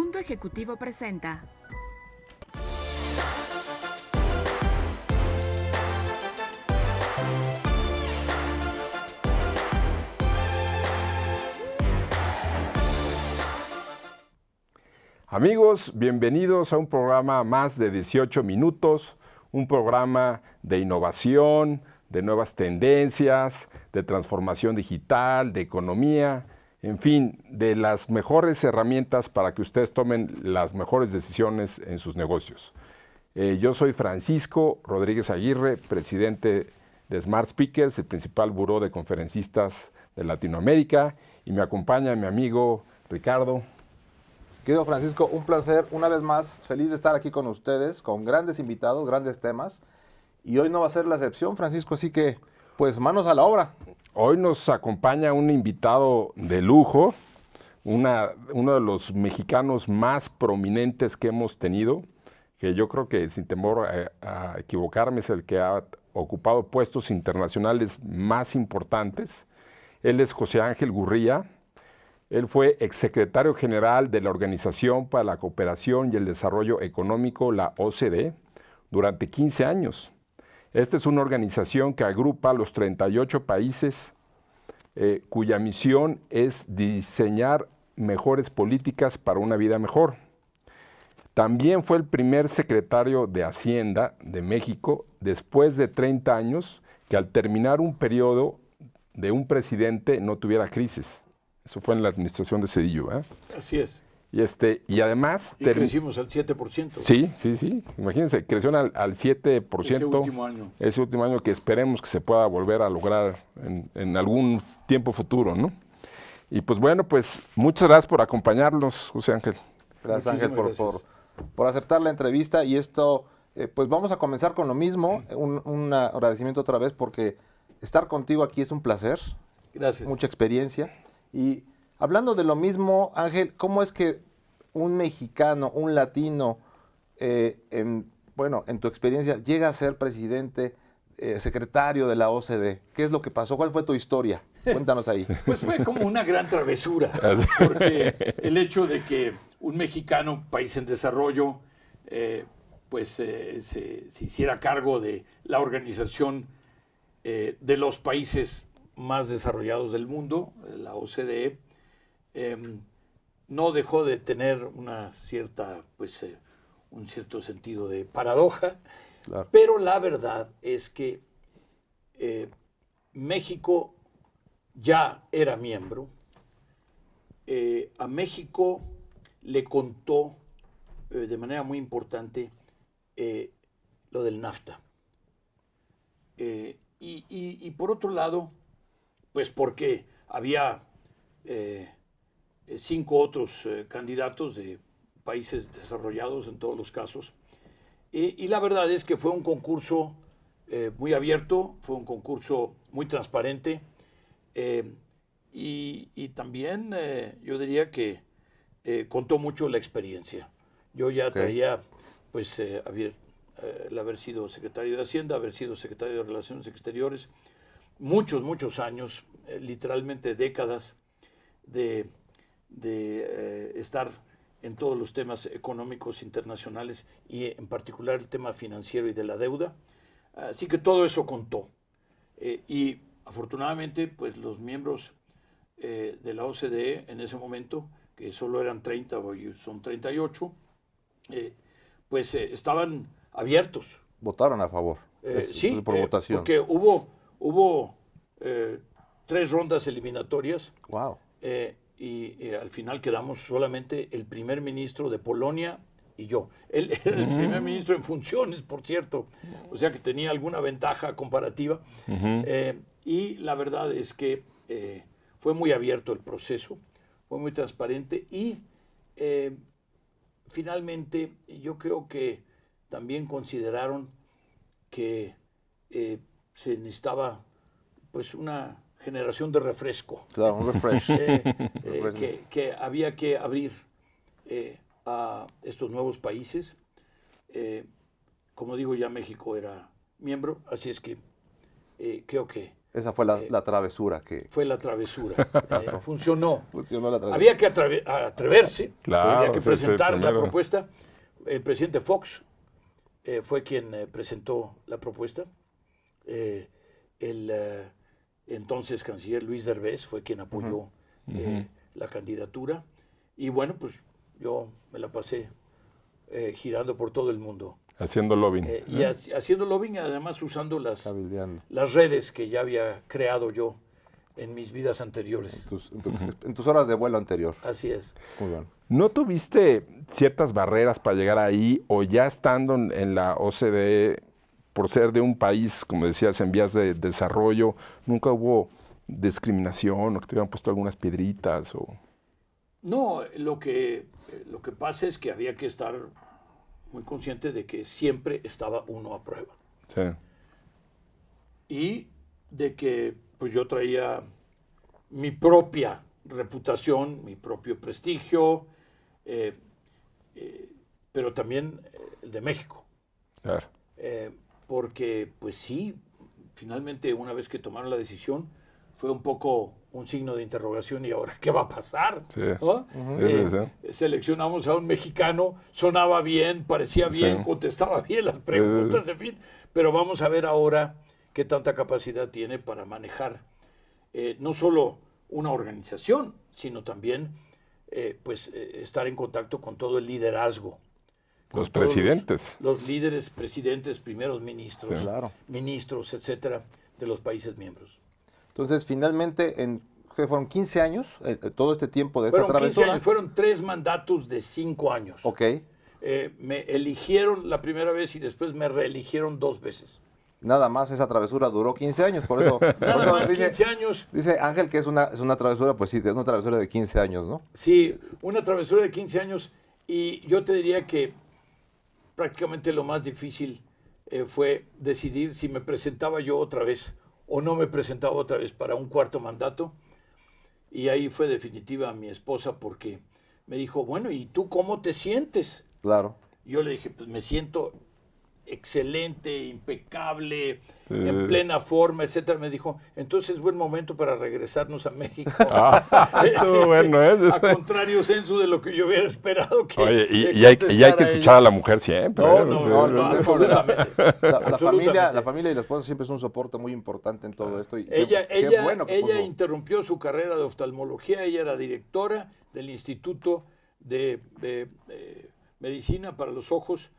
Mundo Ejecutivo presenta. Amigos, bienvenidos a un programa más de 18 minutos, un programa de innovación, de nuevas tendencias, de transformación digital, de economía, en fin, de las mejores herramientas para que ustedes tomen las mejores decisiones en sus negocios. Yo soy Francisco Rodríguez Aguirre, presidente de Smart Speakers, el principal buró de conferencistas de Latinoamérica, y me acompaña mi amigo Ricardo. Querido Francisco, un placer, una vez más, feliz de estar aquí con ustedes, con grandes invitados, grandes temas. Y hoy no va a ser la excepción, Francisco, así que, pues, manos a la obra. Hoy nos acompaña un invitado de lujo, uno de los mexicanos más prominentes que hemos tenido, que yo creo que, sin temor a equivocarme, es el que ha ocupado puestos internacionales más importantes. Él es José Ángel Gurría. Él fue exsecretario general de la Organización para la Cooperación y el Desarrollo Económico, la OCDE, durante 15 años. Esta es una organización que agrupa a los 38 países cuya misión es diseñar mejores políticas para una vida mejor. También fue el primer secretario de Hacienda de México después de 30 años que al terminar un periodo de un presidente no tuviera crisis. Eso fue en la administración de Cedillo, ¿eh? Así es. Y además... Y crecimos al 7%. Sí. Imagínense, creció al 7%. Ese último año que esperemos que se pueda volver a lograr en algún tiempo futuro, ¿no? Y pues bueno, pues muchas gracias por acompañarnos, José Ángel. Gracias, Ángel, por aceptar la entrevista. Y esto, pues vamos a comenzar con lo mismo. Un agradecimiento otra vez porque estar contigo aquí es un placer. Gracias. Mucha experiencia. Y hablando de lo mismo, Ángel, ¿cómo es que un mexicano, un latino, en tu experiencia, llega a ser presidente, secretario de la OCDE? ¿Qué es lo que pasó? ¿Cuál fue tu historia? Cuéntanos ahí. Pues fue como una gran travesura, porque el hecho de que un mexicano, país en desarrollo, se hiciera cargo de la organización de los países más desarrollados del mundo, la OCDE, no dejó de tener un cierto sentido de paradoja, claro. Pero la verdad es que México ya era miembro. A México le contó de manera muy importante lo del NAFTA. Y por otro lado, pues porque había 5 otros candidatos de países desarrollados en todos los casos. Y la verdad es que fue un concurso muy abierto, fue un concurso muy transparente. Y también yo diría que contó mucho la experiencia. Yo ya traía, el haber sido secretario de Hacienda, haber sido secretario de Relaciones Exteriores, muchos años, literalmente décadas de estar en todos los temas económicos internacionales y en particular el tema financiero y de la deuda. Así que todo eso contó. Y afortunadamente, pues los miembros de la OCDE en ese momento, que solo eran 30, hoy son 38, estaban abiertos. Votaron a favor. Sí, por votación. Porque hubo 3 rondas eliminatorias. Wow. Y al final quedamos solamente el primer ministro de Polonia y yo. Él era el primer ministro en funciones, por cierto. O sea que tenía alguna ventaja comparativa. Y la verdad es que fue muy abierto el proceso, fue muy transparente y finalmente yo creo que también consideraron que se necesitaba pues una generación de refresco. Claro, un refresh. Que había que abrir a estos nuevos países. Como digo, ya México era miembro, así es que creo que Esa fue la travesura que Fue la travesura. Funcionó. funcionó la travesura. Había que atreverse, Claro, había que sí, presentar la primero. propuesta. El presidente Fox fue quien presentó la propuesta. El entonces canciller Luis Derbez fue quien apoyó la candidatura. Y bueno, pues yo me la pasé girando por todo el mundo. Haciendo lobbying. Y haciendo lobbying, además usando Cabildeando. las redes que ya había creado yo en mis vidas anteriores. En tus horas de vuelo anterior. Así es. Muy bien. ¿No tuviste ciertas barreras para llegar ahí o ya estando en la OCDE, por ser de un país, como decías, en vías de desarrollo, nunca hubo discriminación o que te hubieran puesto algunas piedritas? No, lo que pasa es que había que estar muy consciente de que siempre estaba uno a prueba. Sí. Y de que pues yo traía mi propia reputación, mi propio prestigio, pero también el de México. Claro. Porque pues sí, finalmente una vez que tomaron la decisión, fue un poco un signo de interrogación y ahora qué va a pasar. Sí. ¿No? Sí. Seleccionamos a un mexicano, sonaba bien, parecía bien, Sí. contestaba bien las preguntas, en fin, pero vamos a ver ahora qué tanta capacidad tiene para manejar no solo una organización, sino también estar en contacto con todo el liderazgo. con Los todos presidentes. Los líderes, presidentes, primeros ministros, Sí. Claro. ministros, etcétera, de los países miembros. Entonces, finalmente, ¿qué fueron 15 años? Todo este tiempo de esta Fueron 15 travesura. años, fueron 3 mandatos de 5 años. Ok. Me eligieron la primera vez y después me reeligieron 2 veces. Nada más esa travesura duró 15 años, por eso. Nada más 15 años. Dice Ángel que es una travesura, pues sí, es una travesura de 15 años, ¿no? Sí, una travesura de 15 años y yo te diría que prácticamente lo más difícil fue decidir si me presentaba yo otra vez o no me presentaba otra vez para un cuarto mandato. Y ahí fue definitiva mi esposa porque me dijo, bueno, ¿y tú cómo te sientes? Claro. Yo le dije, pues me siento excelente, impecable, en plena forma, etcétera. Me dijo, entonces es buen momento para regresarnos a México. Estuvo bueno, ¿eh? A contrario censo de lo que yo hubiera esperado que Oye, le y hay que contestara escuchar ella. a la mujer siempre. No, ¿eh? no, absolutamente. La Absolutamente. familia y la esposa siempre es un soporte muy importante en todo esto. Y Ella qué bueno que puso. interrumpió su carrera de oftalmología, ella era directora del Instituto de Medicina para los Ojos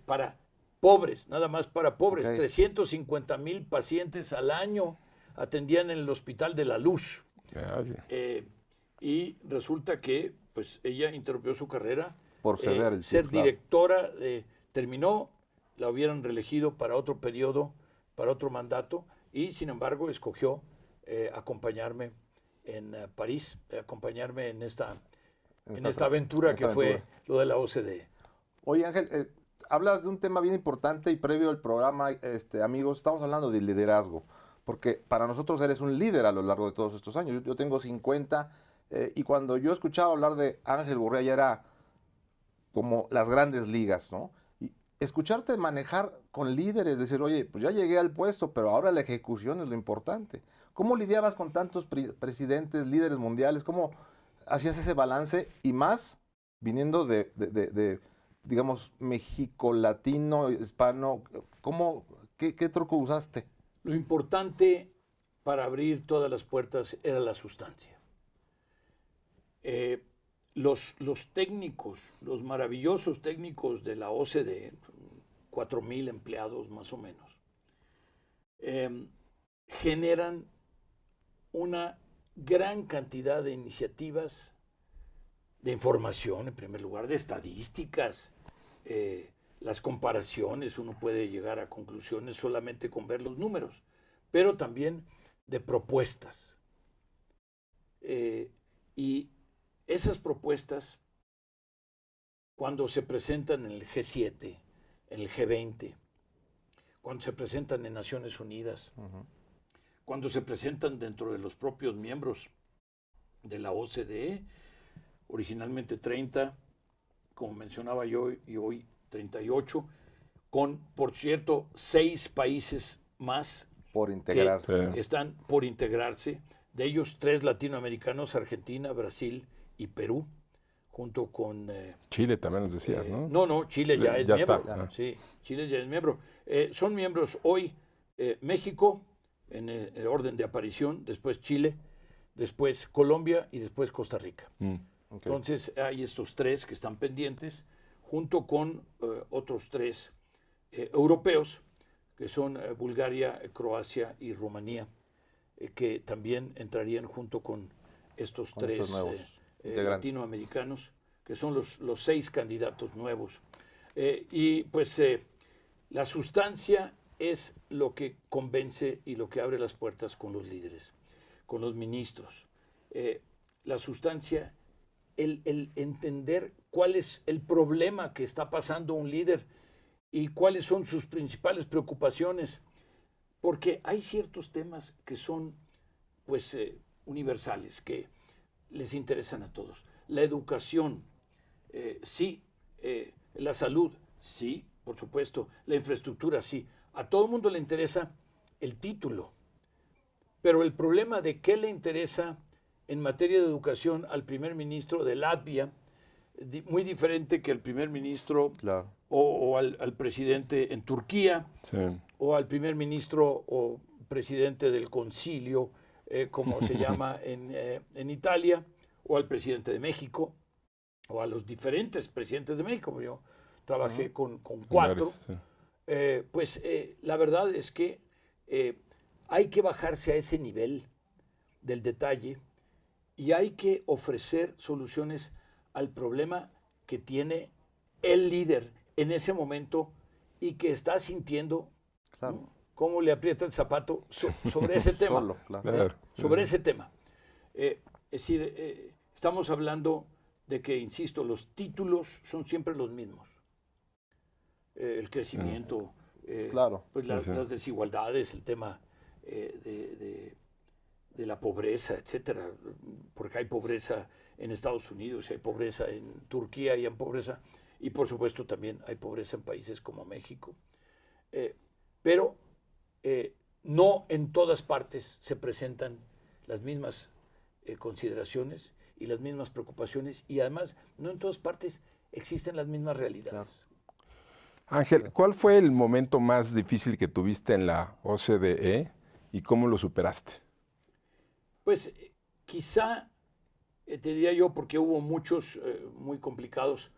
para pobres, nada más para pobres. Ok. 350,000 pacientes al año atendían en el Hospital de la Luz. Ah, sí. Y resulta que pues ella interrumpió su carrera Por ceder el ser tiempo, claro. directora, terminó, la hubieran reelegido para otro periodo, para otro mandato, y sin embargo escogió acompañarme en París, acompañarme en esta aventura que fue lo de la OCDE. Oye, Ángel, hablas de un tema bien importante y previo al programa, amigos, estamos hablando de liderazgo, porque para nosotros eres un líder a lo largo de todos estos años. Yo tengo 50 y cuando yo escuchaba hablar de Ángel Gurría ya era como las grandes ligas, ¿no? Y escucharte manejar con líderes, decir, oye, pues ya llegué al puesto, pero ahora la ejecución es lo importante. ¿Cómo lidiabas con tantos presidentes, líderes mundiales? ¿Cómo hacías ese balance? Y más viniendo de digamos, México, latino, hispano, ¿qué truco usaste? Lo importante para abrir todas las puertas era la sustancia. Los técnicos, los maravillosos técnicos de la OCDE, 4,000 empleados más o menos, generan una gran cantidad de iniciativas de información, en primer lugar, de estadísticas, las comparaciones, uno puede llegar a conclusiones solamente con ver los números, pero también de propuestas. Y esas propuestas, cuando se presentan en el G7, en el G20, cuando se presentan en Naciones Unidas, cuando se presentan dentro de los propios miembros de la OCDE, originalmente 30, como mencionaba yo, y hoy 38, con, por cierto, 6 países más por integrarse. Sí. están por integrarse. De ellos 3 latinoamericanos, Argentina, Brasil y Perú, junto con... Chile también nos decías, ¿no? No, Chile ya es Ya miembro. está, ah. Sí, Chile ya es miembro. Son miembros hoy México, en el orden de aparición, después Chile, después Colombia y después Costa Rica. Ok. Entonces hay estos 3 que están pendientes, junto con otros 3 europeos, que son Bulgaria, Croacia y Rumanía, que también entrarían junto con estos Con 3 estos nuevos integrantes. latinoamericanos, que son los 6 candidatos nuevos. Y pues la sustancia es lo que convence y lo que abre las puertas con los líderes, con los ministros. La sustancia, el entender cuál es el problema que está pasando un líder y cuáles son sus principales preocupaciones, porque hay ciertos temas que son pues universales, que les interesan a todos. La educación, sí. La salud, sí, por supuesto. La infraestructura, sí. A todo el mundo le interesa el título, pero el problema de qué le interesa en materia de educación al primer ministro de Latvia, muy diferente que al primer ministro Claro. o al presidente en Turquía, Sí. o al primer ministro o presidente del concilio, como se llama en Italia, o al presidente de México, o a los diferentes presidentes de México. Yo trabajé con 4. Sí. Pues la verdad es que hay que bajarse a ese nivel del detalle y hay que ofrecer soluciones al problema que tiene el líder en ese momento y que está sintiendo, Claro. ¿no?, cómo le aprieta el zapato sobre ese tema. Solo, claro. Claro. Sobre ese tema. Es decir, estamos hablando de que, insisto, los títulos son siempre los mismos. El crecimiento, Claro. pues Sí, sí. las desigualdades, el tema de la pobreza, etcétera, porque hay pobreza en Estados Unidos, hay pobreza en Turquía y hay pobreza, y por supuesto también hay pobreza en países como México. Pero no en todas partes se presentan las mismas consideraciones y las mismas preocupaciones, y además no en todas partes existen las mismas realidades. Ángel, ¿cuál fue el momento más difícil que tuviste en la OCDE y cómo lo superaste? Pues quizá, te diría yo, porque hubo muchos muy complicados,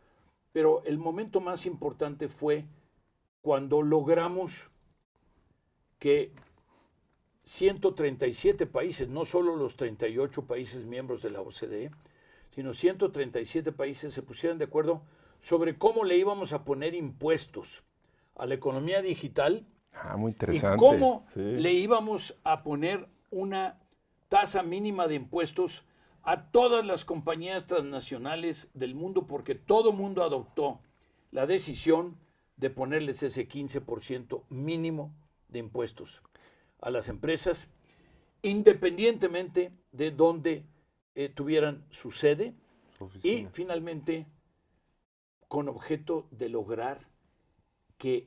pero el momento más importante fue cuando logramos que 137 países, no solo los 38 países miembros de la OCDE, sino 137 países se pusieran de acuerdo sobre cómo le íbamos a poner impuestos a la economía digital Muy y interesante. cómo Sí. le íbamos a poner una tasa mínima de impuestos a todas las compañías transnacionales del mundo, porque todo mundo adoptó la decisión de ponerles ese 15% mínimo de impuestos a las empresas, independientemente de dónde tuvieran su sede, y Oficina. finalmente con objeto de lograr que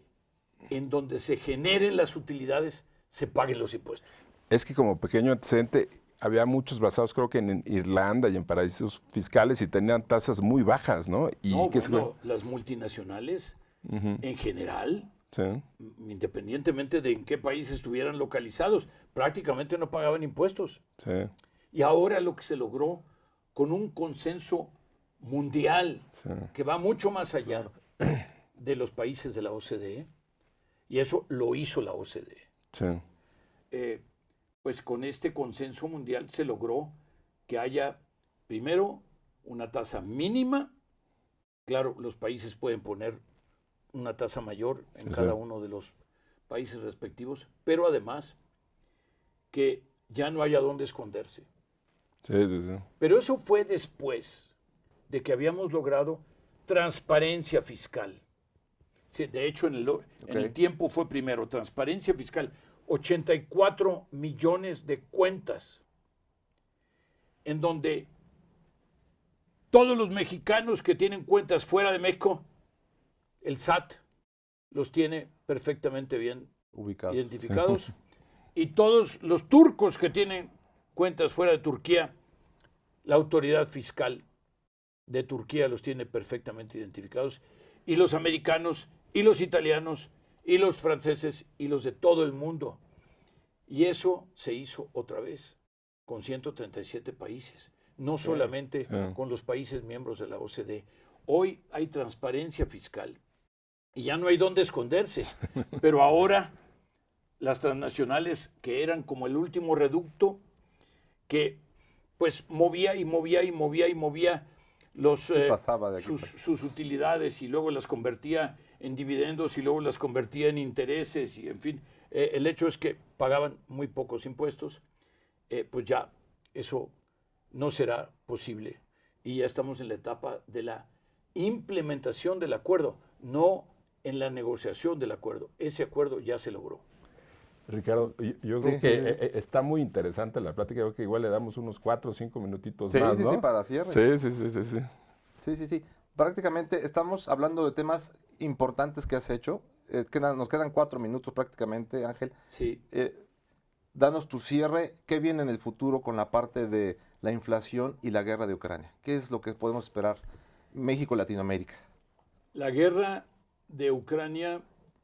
en donde se generen las utilidades se paguen los impuestos. Es que como pequeño antecedente, había muchos basados creo que en Irlanda y en paraísos fiscales y tenían tasas muy bajas, ¿no? Y No, que bueno, las multinacionales en general, sí. independientemente de en qué país estuvieran localizados, prácticamente no pagaban impuestos. Sí. Y ahora lo que se logró con un consenso mundial que va mucho más allá de los países de la OCDE, y eso lo hizo la OCDE. Sí. Pues con este consenso mundial se logró que haya, primero, una tasa mínima. Claro, los países pueden poner una tasa mayor en cada uno de los países respectivos, pero además que ya no haya dónde esconderse. Sí, sí, sí. Pero eso fue después de que habíamos logrado transparencia fiscal. Sí, de hecho, en el tiempo fue primero transparencia fiscal, 84 millones de cuentas, en donde todos los mexicanos que tienen cuentas fuera de México, el SAT los tiene perfectamente bien Ubicado. identificados Y todos los turcos que tienen cuentas fuera de Turquía, la autoridad fiscal de Turquía los tiene perfectamente identificados, y los americanos, y los italianos, y los franceses, y los de todo el mundo. Y eso se hizo otra vez con 137 países, no solamente con los países miembros de la OCDE. Hoy hay transparencia fiscal y ya no hay dónde esconderse, pero ahora las transnacionales, que eran como el último reducto, que pues movía sus utilidades y luego las convertía en dividendos y luego las convertía en intereses y en fin, el hecho es que pagaban muy pocos impuestos, pues ya eso no será posible y ya estamos en la etapa de la implementación del acuerdo, no en la negociación del acuerdo. Ese acuerdo ya se logró. Ricardo, yo creo que está muy interesante la plática. Creo que igual le damos unos 4 o 5 minutitos más, ¿no? Sí, para cierre. Sí. Prácticamente estamos hablando de temas importantes que has hecho. Nos quedan 4 minutos prácticamente, Ángel. Sí. Danos tu cierre. ¿Qué viene en el futuro con la parte de la inflación y la guerra de Ucrania? ¿Qué es lo que podemos esperar México, Latinoamérica? La guerra de Ucrania,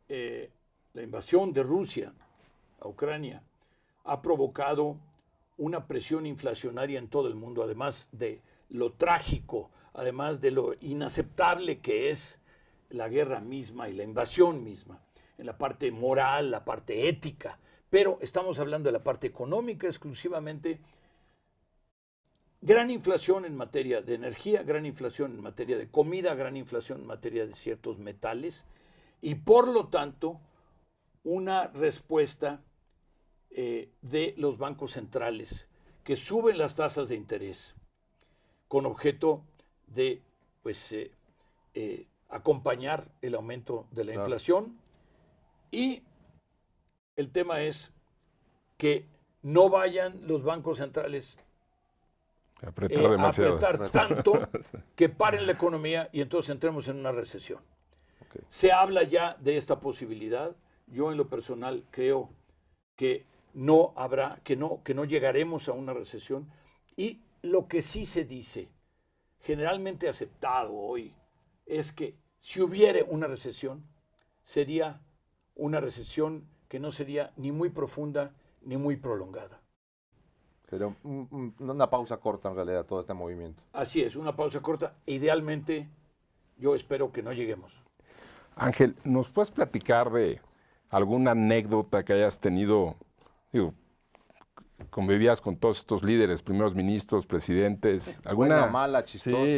la invasión de Rusia a Ucrania, ha provocado una presión inflacionaria en todo el mundo, además de lo trágico, además de lo inaceptable que es la guerra misma y la invasión misma, en la parte moral, la parte ética. Pero estamos hablando de la parte económica exclusivamente. Gran inflación en materia de energía, gran inflación en materia de comida, gran inflación en materia de ciertos metales y por lo tanto una respuesta de los bancos centrales que suben las tasas de interés con objeto de acompañar el aumento de la inflación. Y el tema es que no vayan los bancos centrales a apretar tanto que paren la economía y entonces entremos en una recesión. Okay. Se habla ya de esta posibilidad. Yo en lo personal creo que no llegaremos a una recesión, y lo que sí se dice, generalmente aceptado hoy, es que si hubiera una recesión, sería una recesión que no sería ni muy profunda ni muy prolongada. Sería una pausa corta en realidad todo este movimiento. Así es, una pausa corta. Idealmente yo espero que no lleguemos. Ángel, ¿nos puedes platicar de alguna anécdota que hayas tenido? Digo, convivías con todos estos líderes, primeros ministros, presidentes. ¿Alguna buena, mala, chistosa? Sí,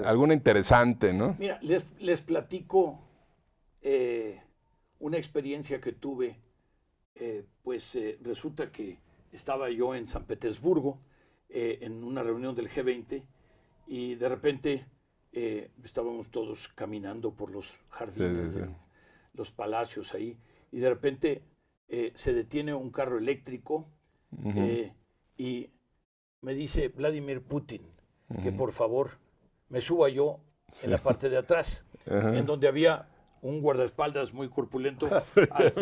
alguna interesante, ¿no? Mira, les platico una experiencia que tuve. Resulta que estaba yo en San Petersburgo en una reunión del G20 y de repente estábamos todos caminando por los jardines, los palacios ahí, y de repente se detiene un carro eléctrico y me dice Vladimir Putin que por favor me suba yo en la parte de atrás, en donde había un guardaespaldas muy corpulento a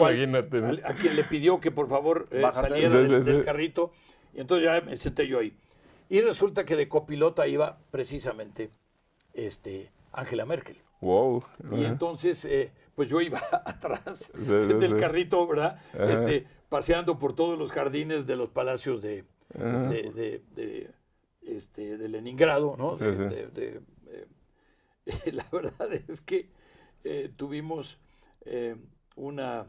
quien le pidió que por favor saliera del carrito, y entonces ya me senté yo ahí. Y resulta que de copilota iba precisamente Angela Merkel. Wow. Y entonces, pues yo iba atrás del carrito, ¿verdad? Paseando por todos los jardines de los palacios de Leningrado, ¿no? La verdad es que tuvimos una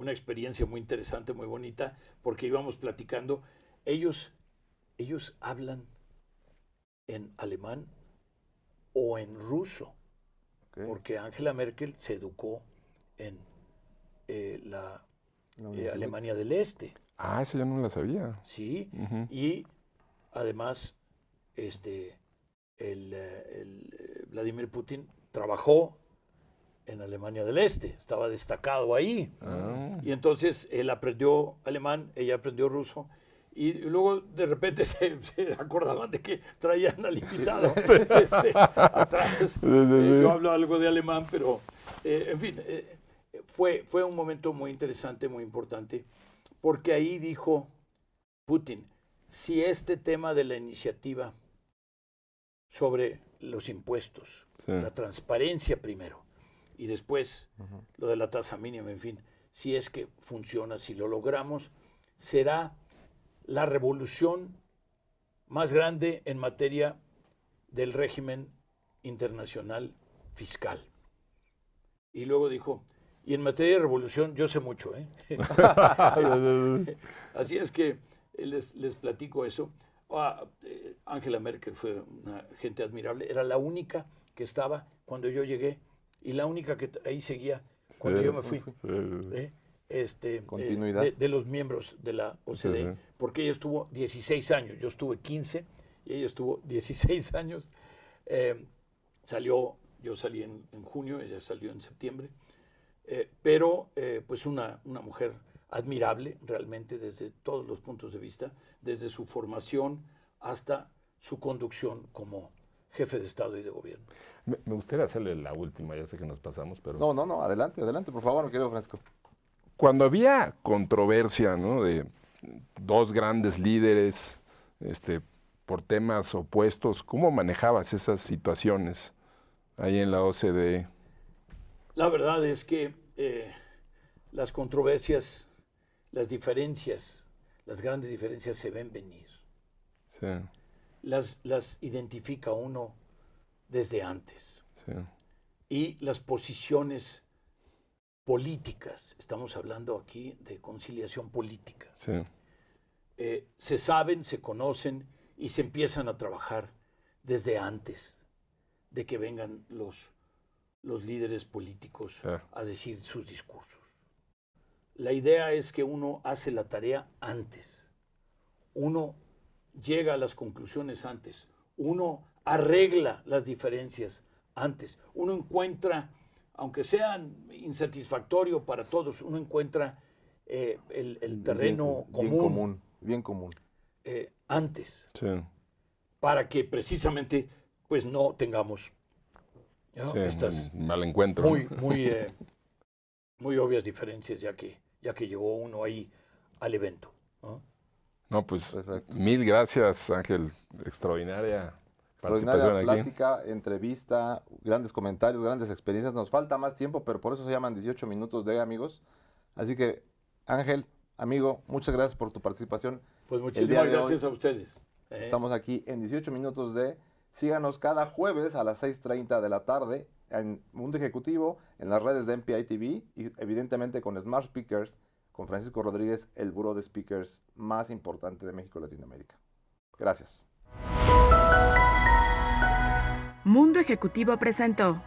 experiencia muy interesante, muy bonita, porque íbamos platicando. Ellos hablan en alemán o en ruso, porque Angela Merkel se educó en la Alemania del Este. Ah, eso yo no la sabía. Sí, y además Vladimir Putin trabajó en Alemania del Este, estaba destacado ahí. Y entonces él aprendió alemán, ella aprendió ruso, y luego de repente se acordaban de que traían al invitado atrás. Yo hablo algo de alemán, pero en fin, fue un momento muy interesante, muy importante, porque ahí dijo Putin, si este tema de la iniciativa sobre los impuestos, la transparencia primero, y después lo de la tasa mínima, en fin, si es que funciona, si lo logramos, será la revolución más grande en materia del régimen internacional fiscal. Y luego dijo, y en materia de revolución yo sé mucho, ¿eh? Así es que les platico eso. Angela Merkel fue una gente admirable, era la única que estaba cuando yo llegué y la única que ahí seguía cuando yo me fui. Continuidad. De los miembros de la OCDE, porque ella estuvo 16 años, yo estuve 15 y ella estuvo 16 años. Yo salí en junio, ella salió en septiembre, pero pues una mujer admirable realmente desde todos los puntos de vista, desde su formación hasta su conducción como jefe de Estado y de gobierno. Me gustaría hacerle la última, ya sé que nos pasamos, pero... No, adelante, por favor, mi querido Francisco. Cuando había controversia, ¿no?, de dos grandes líderes por temas opuestos, ¿cómo manejabas esas situaciones ahí en la OCDE? La verdad es que las controversias, las diferencias, las grandes diferencias se ven venir. Sí. Las identifica uno desde antes. Sí. Y las posiciones políticas, estamos hablando aquí de conciliación política, Sí. Se saben, se conocen y se empiezan a trabajar desde antes de que vengan los líderes políticos a decir sus discursos. La idea es que uno hace la tarea antes, uno llega a las conclusiones antes, uno arregla las diferencias antes, uno encuentra, aunque sean insatisfactorio para todos, uno encuentra el terreno bien común. Antes, Sí. para que precisamente pues no tengamos, ¿no?, Sí, estas un mal encuentro. muy obvias diferencias, ya que llegó uno ahí al evento, ¿no? No, pues Perfecto. Mil gracias, Ángel. Extraordinaria participación aquí. Plática, entrevista, grandes comentarios, grandes experiencias. Nos falta más tiempo, pero por eso se llaman 18 minutos de amigos. Así que, Ángel, amigo, muchas gracias por tu participación. Pues muchísimas gracias a ustedes. Estamos aquí en 18 minutos de... Síganos cada jueves a las 6:30 de la tarde en Mundo Ejecutivo, en las redes de MPI TV y evidentemente con Smart Speakers, con Francisco Rodríguez, el buró de speakers más importante de México y Latinoamérica. Gracias. Mundo Ejecutivo presentó